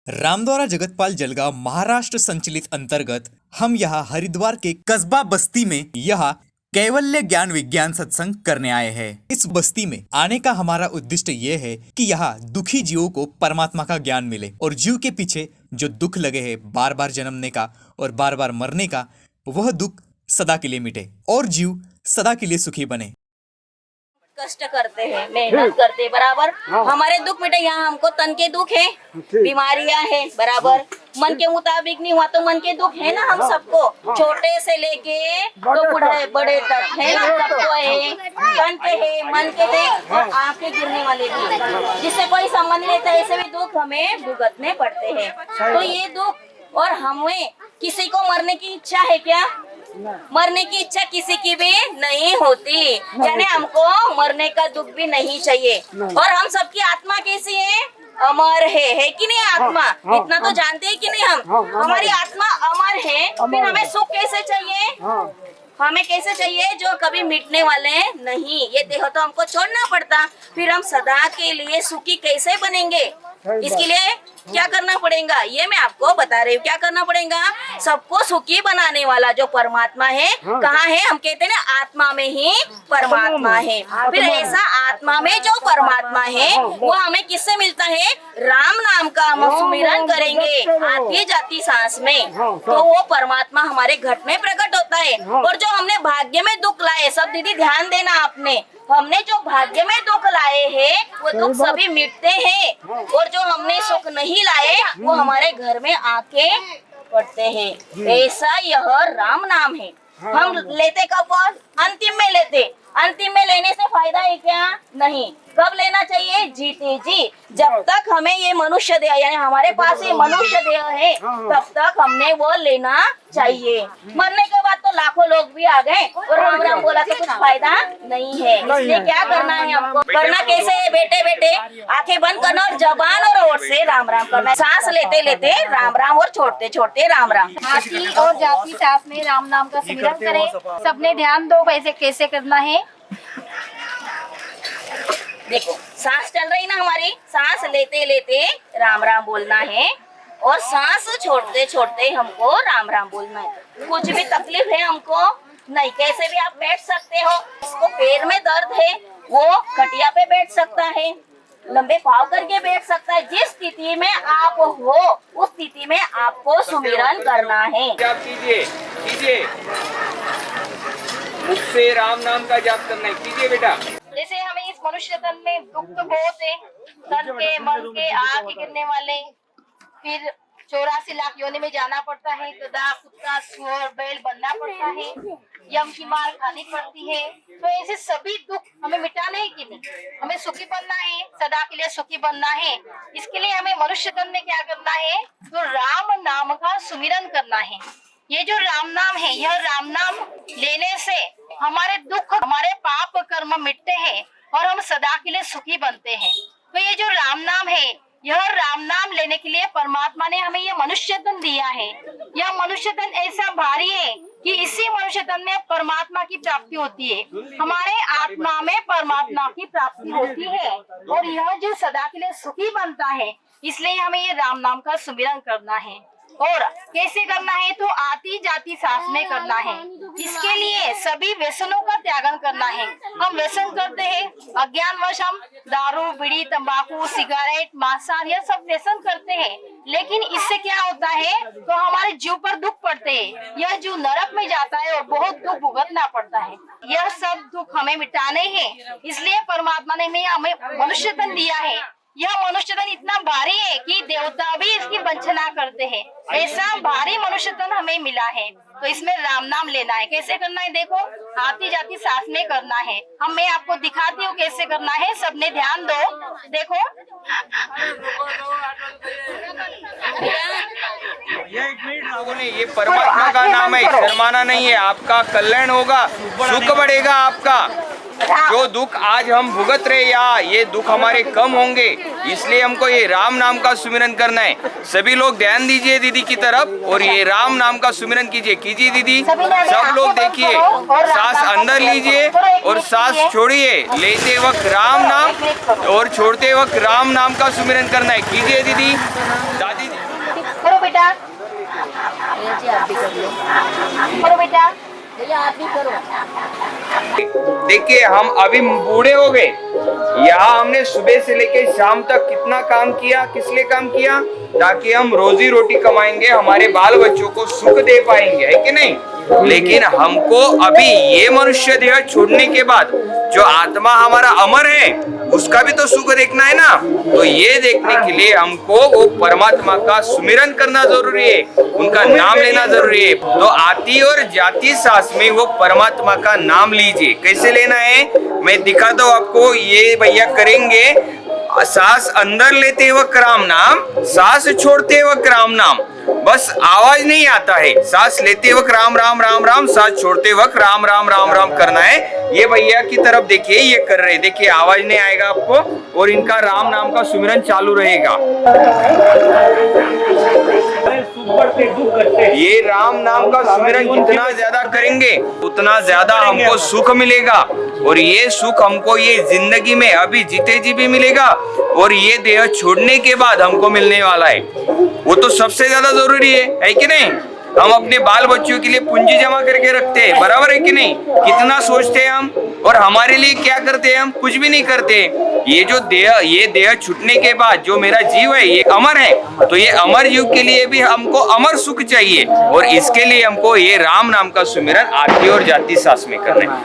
रामद्वारा जगतपाल जलगांव महाराष्ट्र संचलित अंतर्गत हम यहाँ हरिद्वार के कस्बा बस्ती में यह कैवल्य ज्ञान विज्ञान सत्संग करने आए हैं। इस बस्ती में आने का हमारा उद्देश्य ये है कि यहाँ दुखी जीवों को परमात्मा का ज्ञान मिले और जीव के पीछे जो दुख लगे हैं बार बार जन्मने का और बार बार मरने का, वह दुख सदा के लिए मिटे और जीव सदा के लिए सुखी बने। कष्ट करते हैं, मेहनत करते हैं बराबर। हमारे दुख मिटे, यहाँ हमको तन के दुख है, बीमारियां है बराबर। मन के मुताबिक नहीं हुआ तो मन के दुख है ना हम सबको, छोटे से लेके तो बूढ़े बड़े तक है ना, सबको है। तन के है, मन के है और आंखें गिरने वाले भी, जिससे कोई संबंध नहीं रहता, ऐसे भी दुख हमें भुगतने पड़ते हैं। तो ये दुख, और हमें किसी को मरने की इच्छा है क्या? मरने की इच्छा किसी की भी नहीं होती, यानी हमको मरने का दुख भी नहीं चाहिए। और हम सबकी आत्मा कैसी है? अमर है कि नहीं? आत्मा इतना तो जानते हैं कि नहीं हम? हमारी आत्मा अमर है, फिर हमें सुख कैसे चाहिए? हमें कैसे चाहिए? जो कभी मिटने वाले नहीं। ये देह तो हमको छोड़ना पड़ता, फिर हम सदा के लिए सुखी कैसे बनेंगे? इसके लिए क्या करना पड़ेगा ये मैं आपको बता रही हूँ। क्या करना पड़ेगा? सबको सुखी बनाने वाला जो परमात्मा है, कहाँ है? हम कहते हैं ना, आत्मा में ही परमात्मा है। फिर ऐसा आत्मा में जो परमात्मा है वो हमें किससे मिलता है? राम नाम का हम सुमिरन करेंगे आती जाती सांस में, तो वो परमात्मा हमारे घट में प्रकट होता है। और जो हमने भाग्य में दुख लाए, सब दीदी ध्यान देना आपने, हमने जो भाग्य में दुख लाए हैं वो दुख सभी मिटते हैं, और जो हमने सुख नहीं लाए वो हमारे घर में आके पड़ते हैं। ऐसा यह राम नाम है। हम लेते कब? अंतिम में लेते। अंतिम में लेने से फायदा है क्या? नहीं। कब लेना चाहिए? जीते जी। जब तक हमें ये मनुष्य देह, यानी हमारे पास ये मनुष्य देह है, तब तक हमने वो लेना चाहिए। मरने के बाद तो लाखों लोग भी आ गए और राम राम बोला तो कुछ फायदा नहीं है। इसलिए क्या करना है हमको? करना कैसे है? बेटे बेटे आंखें बंद करना और जबान और ओठ से राम राम करना। सांस लेते लेते राम राम और छोड़ते छोड़ते राम राम। हाथी और जाति सांस में राम नाम का स्मरण करें। सबने ध्यान दो कैसे कैसे करना है। देखो सांस चल रही ना हमारी, सांस लेते लेते राम राम बोलना है और सांस छोड़ते छोड़ते हमको राम राम बोलना है। कुछ भी तकलीफ है हमको नहीं, कैसे भी आप बैठ सकते हो। इसको पैर में दर्द है वो खटिया पे बैठ सकता है, लंबे पाव करके बैठ सकता है। जिस स्थिति में आप हो उस स्थिति में आपको सुमिरन करना है। जाप कीजिए, कीजिए, मुख से राम नाम का जाप करना है। कीजिए बेटा। जैसे हमें इस मनुष्य तन में दुख तो बहुत है, तन के, मन के, आग गिरने वाले, फिर 84 लाख योनि में जाना पड़ता है, गधा, कुत्ता, सुअर, बैल बनना पड़ता है, यम की मार खानी पड़ती है। तो ऐसे सभी दुख हमें मिटाना है कि नहीं? हमें सुखी बनना है, सदा के लिए सुखी बनना है। इसके लिए हमें मनुष्य तन में क्या करना है? तो राम नाम का सुमिरन करना है। ये जो राम नाम है, यह राम नाम लेने से हमारे दुख, हमारे पाप कर्म मिटते हैं और हम सदा के लिए सुखी बनते हैं। तो ये जो राम नाम है, यह राम नाम लेने के लिए परमात्मा ने हमें यह मनुष्य तन दिया है। यह मनुष्य तन ऐसा भारी है कि इसी मनुष्य तन में परमात्मा की प्राप्ति होती है। हमारे आत्मा में परमात्मा की प्राप्ति होती है और यह जो सदा के लिए सुखी बनता है। इसलिए हमें ये राम नाम का सुमिरन करना है। और कैसे करना है? तो आती जाती सांस में करना है। इसके लिए सभी व्यसनों का त्यागन करना है। हम व्यसन करते हैं, अज्ञानवश हम दारू, बीड़ी, तंबाकू, सिगरेट, मांसाहार, यह सब व्यसन करते हैं। लेकिन इससे क्या होता है? तो हमारे जीव पर दुख पड़ते हैं। यह जीव नरक में जाता है और बहुत दुख भुगतना पड़ता है। यह सब दुख हमें मिटाने हैं। इसलिए परमात्मा ने हमें मनुष्य तन दिया है। यह मनुष्य तन इतना भारी है कि देवता भी इसकी वंचना करते हैं। ऐसा भारी मनुष्य तन हमें मिला है। तो इसमें राम नाम लेना है। कैसे करना है? देखो, आती जाती सांस में करना है। मैं आपको दिखाती हूँ कैसे करना है। सबने ध्यान दो। देखो, ये परमात्मा का नाम है, शर्माना नहीं है। आपका कल्याण होगा, सुख बढ़ेगा आपका। जो दुख आज हम भुगत रहे या ये दुख हमारे कम होंगे, इसलिए हमको ये राम नाम का सुमिरन करना है। सभी लोग ध्यान दीजिए दीदी की तरफ और ये राम नाम का सुमिरन कीजिए। कीजिए दीदी, सब लोग देखिए। सांस अंदर लीजिए और सांस छोड़िए। लेते वक्त राम नाम और छोड़ते वक्त राम नाम का सुमिरन करना है। कीजिए दीदी, दादी। करो बेटा। भैया आप भी करो। देखिए हम अभी बूढ़े हो गए, यहाँ हमने सुबह से लेके शाम तक कितना काम किया, किस लिए काम किया? ताकि हम रोजी रोटी कमाएंगे, हमारे बाल बच्चों को सुख दे पाएंगे, है कि नहीं? लेकिन हमको अभी ये मनुष्य देह छोड़ने के बाद जो आत्मा हमारा अमर है उसका भी तो सुख देखना है ना। तो ये देखने के लिए हमको वो परमात्मा का सुमिरन करना जरूरी है, उनका नाम लेना जरूरी है। तो आती और जाती सांस में वो परमात्मा का नाम लीजिए। कैसे लेना है मैं दिखाता हूँ आपको। ये भैया करेंगे, सांस अंदर लेते वक्त राम नाम, सांस छोड़ते वक्त राम नाम। बस आवाज नहीं आता है, सांस लेते वक्त राम राम राम राम, सांस छोड़ते वक्त राम राम राम राम करना है। ये भैया की तरफ देखिए, ये कर रहे, देखिए आवाज नहीं आएगा आपको और इनका राम नाम का सुमिरन चालू रहेगा। ये राम नाम का सुमिरन जितना ज्यादा करेंगे उतना ज्यादा हमको सुख मिलेगा, और ये सुख हमको ये जिंदगी में अभी जीते जी भी मिलेगा और ये देह छोड़ने के बाद हमको मिलने वाला है। वो तो सबसे ज्यादा जरूरी है कि नहीं? हम अपने बाल बच्चों के लिए पूंजी जमा करके रखते हैं, बराबर है कि नहीं? कितना सोचते हैं हम, और हमारे लिए क्या करते हैं हम? कुछ भी नहीं करते। ये देह छूटने के बाद जो मेरा जीव है ये अमर है, तो ये अमर जीव के लिए भी हमको अमर सुख चाहिए, और इसके लिए हमको ये राम नाम का सुमिरन आती और जाती सांस में करना है।